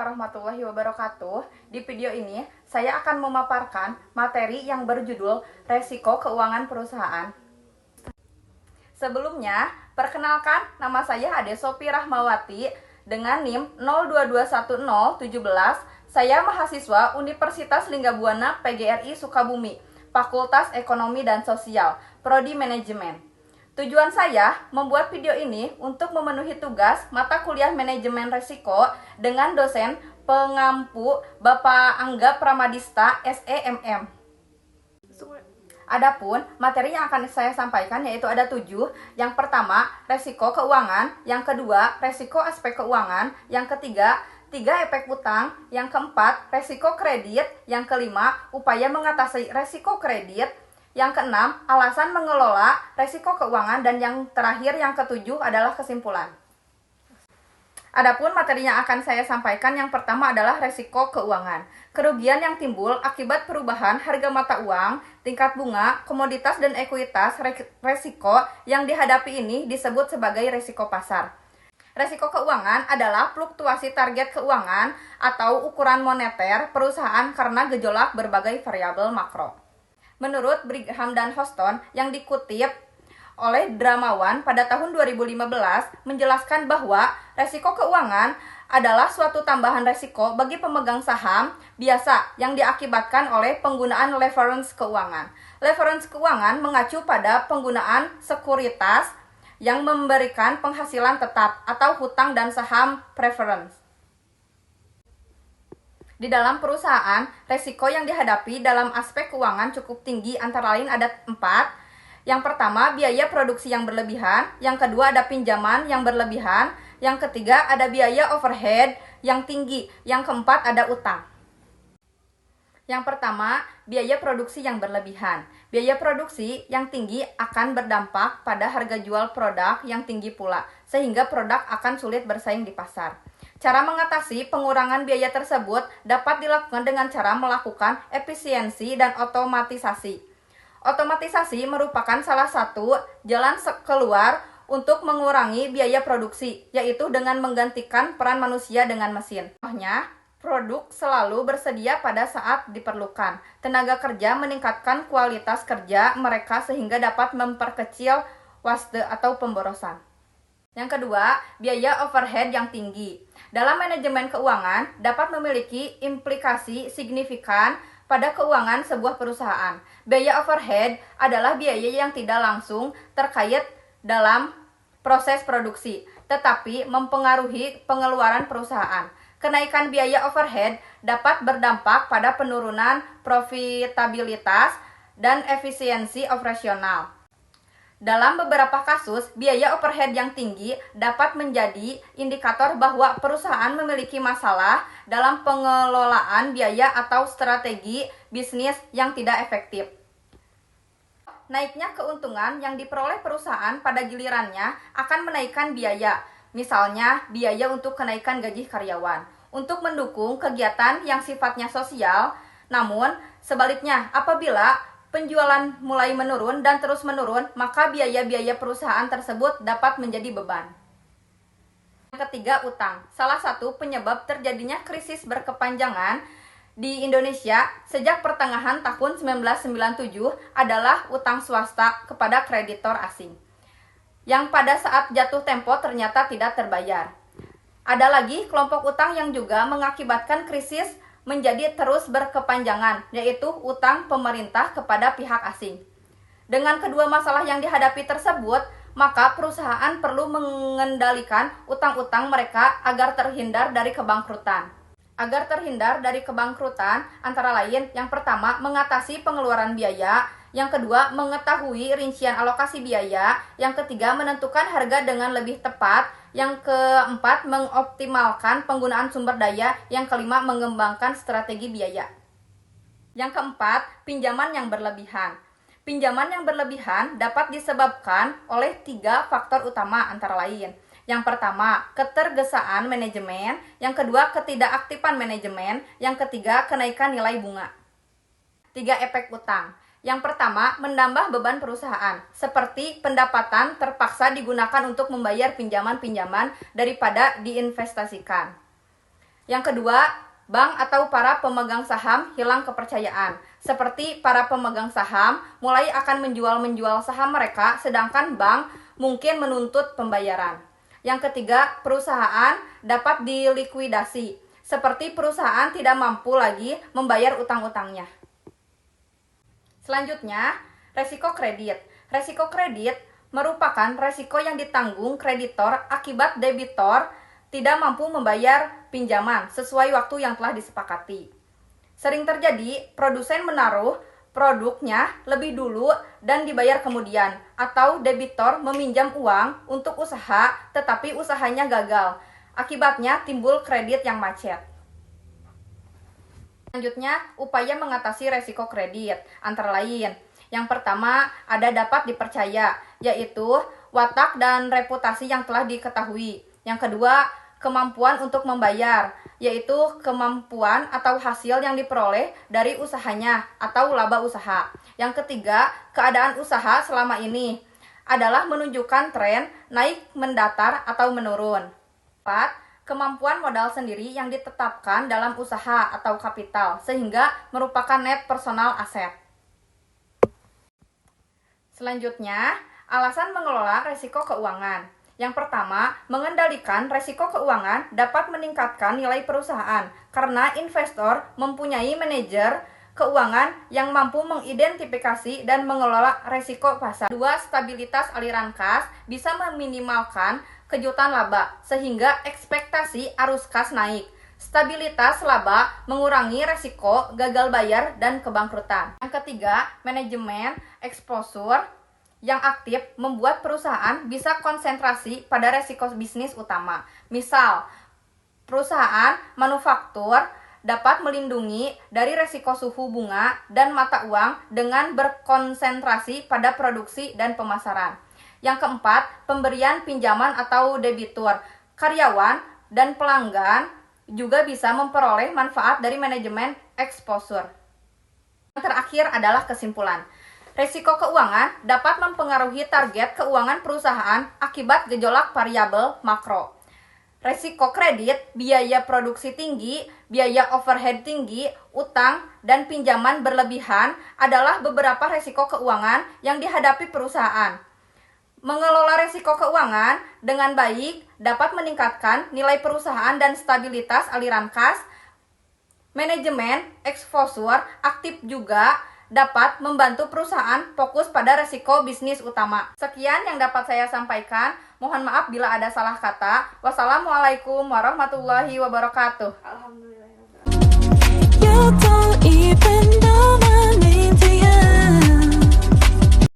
warahmatullahi wabarakatuh. Di video ini, saya akan memaparkan materi yang berjudul Resiko Keuangan Perusahaan. Sebelumnya, perkenalkan nama saya Ade Sopi Rahmawati dengan NIM 02210117. Saya mahasiswa Universitas Linggabuana PGRI Sukabumi, Fakultas Ekonomi dan Sosial, Prodi Manajemen. Tujuan saya membuat video ini untuk memenuhi tugas mata kuliah manajemen resiko dengan dosen pengampu Bapak Angga Pramadista SEMM. Adapun materi yang akan saya sampaikan yaitu ada 7. Yang pertama, resiko keuangan. Yang kedua, resiko aspek keuangan. Yang ketiga, 3 efek utang. Yang keempat, resiko kredit. Yang kelima, upaya mengatasi resiko kredit. Yang keenam, alasan mengelola resiko keuangan. Dan yang terakhir, yang ketujuh adalah kesimpulan. Adapun materi yang akan saya sampaikan yang pertama adalah resiko keuangan. Kerugian yang timbul akibat perubahan harga mata uang, tingkat bunga, komoditas dan ekuitas resiko yang dihadapi ini disebut sebagai resiko pasar. Resiko keuangan adalah fluktuasi target keuangan atau ukuran moneter perusahaan karena gejolak berbagai variabel makro. Menurut Brigham dan Houston yang dikutip oleh Dramawan pada tahun 2015 menjelaskan bahwa resiko keuangan adalah suatu tambahan resiko bagi pemegang saham biasa yang diakibatkan oleh penggunaan leverage keuangan. Leverage keuangan mengacu pada penggunaan sekuritas yang memberikan penghasilan tetap atau hutang dan saham preference. Di dalam perusahaan, resiko yang dihadapi dalam aspek keuangan cukup tinggi, antara lain ada 4. Yang pertama, biaya produksi yang berlebihan. Yang kedua, ada pinjaman yang berlebihan. Yang ketiga, ada biaya overhead yang tinggi. Yang keempat, ada utang. Yang pertama, biaya produksi yang berlebihan. Biaya produksi yang tinggi akan berdampak pada harga jual produk yang tinggi pula, sehingga produk akan sulit bersaing di pasar. Cara mengatasi pengurangan biaya tersebut dapat dilakukan dengan cara melakukan efisiensi dan otomatisasi. Otomatisasi merupakan salah satu jalan keluar untuk mengurangi biaya produksi, yaitu dengan menggantikan peran manusia dengan mesin. Contohnya, produk selalu bersedia pada saat diperlukan. Tenaga kerja meningkatkan kualitas kerja mereka sehingga dapat memperkecil waste atau pemborosan. Yang kedua, biaya overhead yang tinggi. Dalam manajemen keuangan dapat memiliki implikasi signifikan pada keuangan sebuah perusahaan. Biaya overhead adalah biaya yang tidak langsung terkait dalam proses produksi, tetapi mempengaruhi pengeluaran perusahaan. Kenaikan biaya overhead dapat berdampak pada penurunan profitabilitas dan efisiensi operasional. Dalam beberapa kasus, biaya overhead yang tinggi dapat menjadi indikator bahwa perusahaan memiliki masalah dalam pengelolaan biaya atau strategi bisnis yang tidak efektif. Naiknya keuntungan yang diperoleh perusahaan pada gilirannya akan menaikkan biaya, misalnya biaya untuk kenaikan gaji karyawan, untuk mendukung kegiatan yang sifatnya sosial. Namun, sebaliknya, apabila penjualan mulai menurun dan terus menurun, maka biaya-biaya perusahaan tersebut dapat menjadi beban. Yang ketiga, utang. Salah satu penyebab terjadinya krisis berkepanjangan di Indonesia sejak pertengahan tahun 1997 adalah utang swasta kepada kreditor asing, yang pada saat jatuh tempo ternyata tidak terbayar. Ada lagi kelompok utang yang juga mengakibatkan krisis menjadi terus berkepanjangan, yaitu utang pemerintah kepada pihak asing. Dengan kedua masalah yang dihadapi tersebut, maka perusahaan perlu mengendalikan utang-utang mereka agar terhindar dari kebangkrutan. Agar terhindar dari kebangkrutan, antara lain, yang pertama, mengatasi pengeluaran biaya. Yang kedua, mengetahui rincian alokasi biaya. Yang ketiga, menentukan harga dengan lebih tepat. Yang keempat, mengoptimalkan penggunaan sumber daya. Yang kelima, mengembangkan strategi biaya. Yang keempat, pinjaman yang berlebihan. Pinjaman yang berlebihan dapat disebabkan oleh 3 faktor utama, antara lain. Yang pertama, ketergesaan manajemen. Yang kedua, ketidakaktifan manajemen. Yang ketiga, kenaikan nilai bunga. 3 efek utang. Yang pertama, menambah beban perusahaan, seperti pendapatan terpaksa digunakan untuk membayar pinjaman-pinjaman daripada diinvestasikan. Yang kedua, bank atau para pemegang saham hilang kepercayaan. Seperti para pemegang saham mulai akan menjual saham mereka, sedangkan bank mungkin menuntut pembayaran. Yang ketiga, perusahaan dapat dilikuidasi. Seperti perusahaan tidak mampu lagi membayar utang-utangnya. Selanjutnya, resiko kredit. Resiko kredit merupakan resiko yang ditanggung kreditor akibat debitor tidak mampu membayar pinjaman sesuai waktu yang telah disepakati. Sering terjadi produsen menaruh produknya lebih dulu dan dibayar kemudian, atau debitor meminjam uang untuk usaha tetapi usahanya gagal. Akibatnya timbul kredit yang macet. Selanjutnya, upaya mengatasi resiko kredit antara lain. Yang pertama, ada dapat dipercaya, yaitu watak dan reputasi yang telah diketahui. Yang kedua, kemampuan untuk membayar, yaitu kemampuan atau hasil yang diperoleh dari usahanya atau laba usaha. Yang ketiga, keadaan usaha selama ini adalah menunjukkan tren naik, mendatar, atau menurun. 4. Kemampuan modal sendiri yang ditetapkan dalam usaha atau kapital, sehingga merupakan net personal asset. Selanjutnya, alasan mengelola resiko keuangan. Yang pertama, mengendalikan resiko keuangan dapat meningkatkan nilai perusahaan karena investor mempunyai manajer keuangan yang mampu mengidentifikasi dan mengelola resiko pasar. 2. Stabilitas aliran kas bisa meminimalkan kejutan laba sehingga ekspektasi arus kas naik. Stabilitas laba mengurangi resiko gagal bayar dan kebangkrutan. Yang ketiga, manajemen exposure yang aktif membuat perusahaan bisa konsentrasi pada resiko bisnis utama. Misal, perusahaan manufaktur dapat melindungi dari resiko suhu bunga dan mata uang dengan berkonsentrasi pada produksi dan pemasaran. Yang keempat, pemberian pinjaman atau debitur. Karyawan dan pelanggan juga bisa memperoleh manfaat dari manajemen exposure. Yang terakhir adalah kesimpulan. Risiko keuangan dapat mempengaruhi target keuangan perusahaan akibat gejolak variabel makro. Risiko kredit, biaya produksi tinggi, biaya overhead tinggi, utang, dan pinjaman berlebihan adalah beberapa risiko keuangan yang dihadapi perusahaan. Mengelola risiko keuangan dengan baik dapat meningkatkan nilai perusahaan dan stabilitas aliran kas. Manajemen exposure aktif juga dapat membantu perusahaan fokus pada resiko bisnis utama. Sekian yang dapat saya sampaikan. Mohon maaf bila ada salah kata. Wassalamualaikum warahmatullahi wabarakatuh. Alhamdulillah.